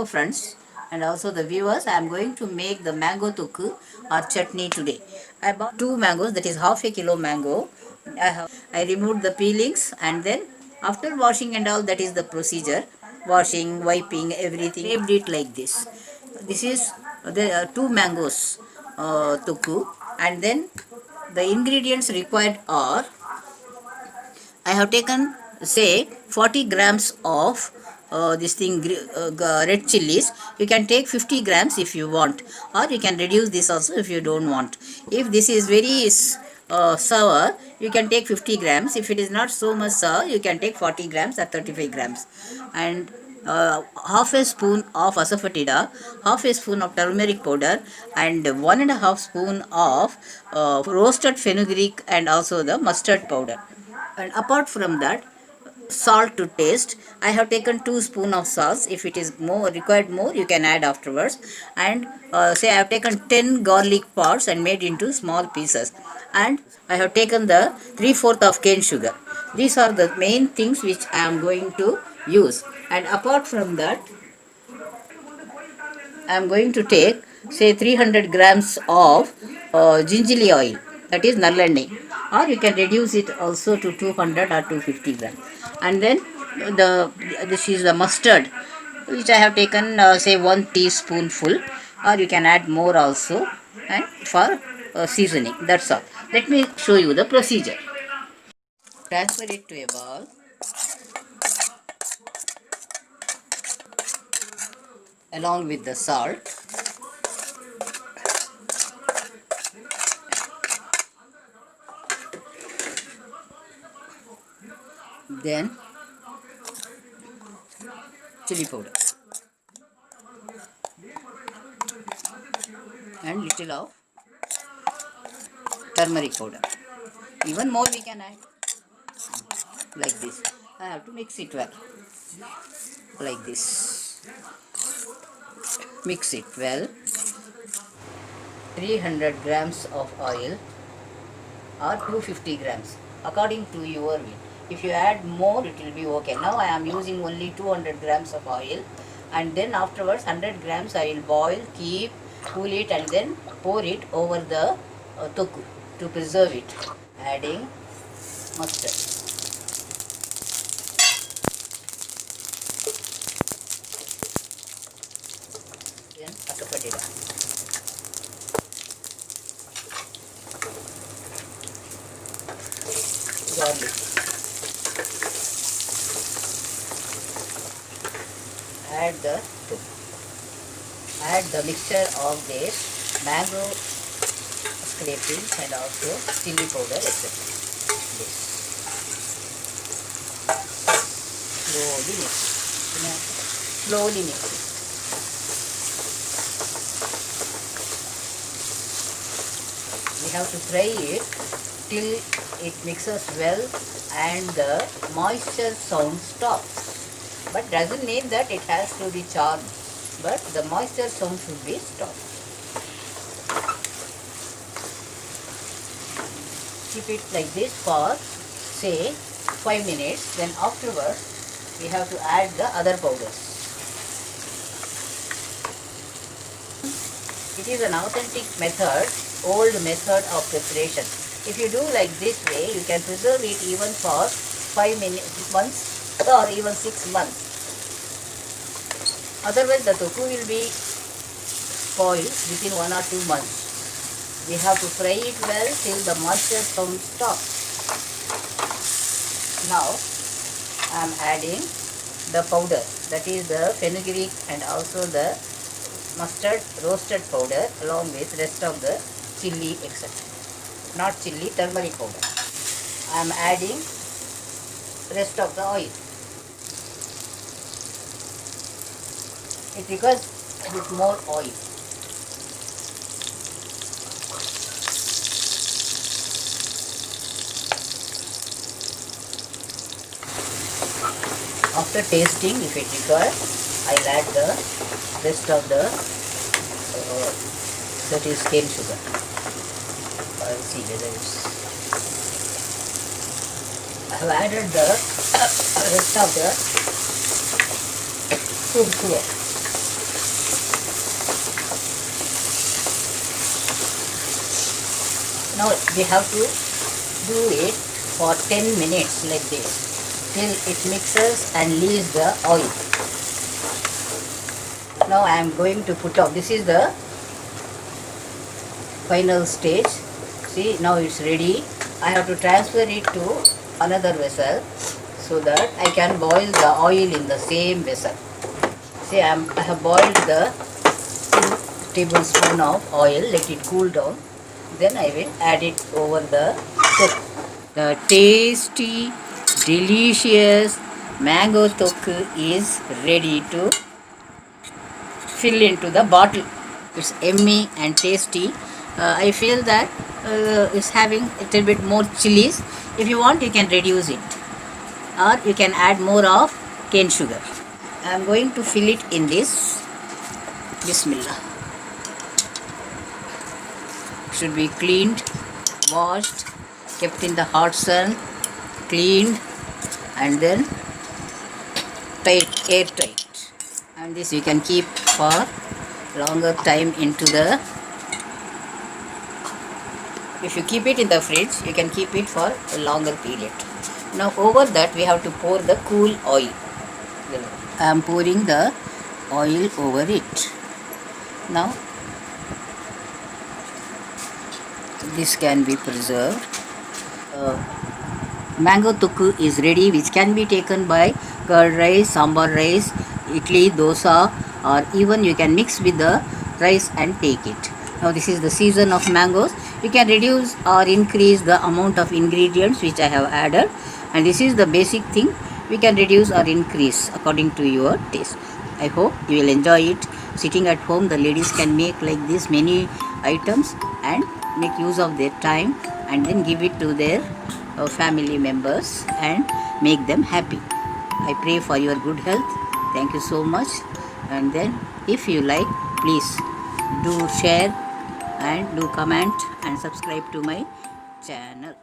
friends and also the viewers. I am going to make the mango tukku or chutney today. I bought two mangoes, that is half a kilo mango. I removed the peelings and then after washing and all, that is the procedure. Washing, wiping, everything. Scraped it like this. This is the two mangoes tukku, and then the ingredients required are, I have taken say 40 grams of red chilies. You can take 50 grams if you want, or you can reduce this also if you don't want. If this is very sour, you can take 50 grams. If it is not so much sour, you can take 40 grams or 35 grams. And half a spoon of asafoetida, half a spoon of turmeric powder, and 1.5 spoon of roasted fenugreek and also the mustard powder. And apart from that, salt to taste. I have taken 2 spoon of salt. If it is more required more, you can add afterwards. And say I have taken 10 garlic pods and made into small pieces. And I have taken the 3/4 of cane sugar. These are the main things which I am going to use. And apart from that, I am going to take say 300 grams of gingerly oil, that is nallanni, or you can reduce it also to 200 or 250 grams. And then this is the mustard, which I have taken say 1 teaspoonful, or you can add more also, and for seasoning. That's all. Let me show you the procedure. Transfer it to a bowl. Along with the salt. Then chili powder and little of turmeric powder. Even more we can add, like this. I have to mix it well, like this. Mix it well. 300 grams of oil or 250 grams according to your will. If you add more, it will be okay. Now I am using only 200 grams of oil, and then afterwards 100 grams I will boil, keep, cool it, and then pour it over the tukku to preserve it. Adding mustard. Then asafoetida. Garlic. Add the mixture of this mango scrapings and also chili powder, etc. This slowly mix. Slowly mix it. We have to fry it till it mixes well and the moisture sound stops. But doesn't mean that it has to be charred, but the moisture sound should be stopped. Keep it like this for say 5 minutes. Then afterwards we have to add the other powders. It is an authentic method, old method of preparation. If you do like this way, you can preserve it even for 5 months or even 6 months. Otherwise the tukku will be spoiled within 1 or 2 months. We have to fry it well till the moisture sound stops. Now I am adding the powder, that is the fenugreek and also the mustard roasted powder along with rest of the chili, etc. Not chili, turmeric powder. I am adding rest of the oil. It requires a bit more oil. After tasting, if it requires, I will add the rest of the that is cane sugar. I will see whether it's. I have added the rest of the sugar. Now we have to do it for 10 minutes like this till it mixes and leaves the oil. Now I am going to put off. This is the final stage. See, now it's ready. I have to transfer it to another vessel so that I can boil the oil in the same vessel. See, I have boiled the 2 tablespoons of oil. Let it cool down. Then I will add it over the tofu. The tasty, delicious mango tofu is ready to fill into the bottle. It's yummy and tasty. I feel that it's having a little bit more chilies. If you want, you can reduce it, or you can add more of cane sugar. I am going to fill it in this. Bismillah. Should be cleaned, washed, kept in the hot sun, cleaned, and then tight, airtight. And this you can keep for longer time into the. If you keep it in the fridge, you can keep it for a longer period. Now over that we have to pour the cool oil. I am pouring the oil over it. Now this can be preserved. Mango tofu is ready, which can be taken by curd rice, sambar rice, idli, dosa, or even you can mix with the rice and take it. Now this is the season of mangoes. You can reduce or increase the amount of ingredients which I have added, and this is the basic thing. We can reduce or increase according to your taste. I hope you will enjoy it. Sitting at home, the ladies can make like this many items and make use of their time, and then give it to their family members and make them happy. I pray for your good health. Thank you so much. And then if you like, please do share and do comment and subscribe to my channel.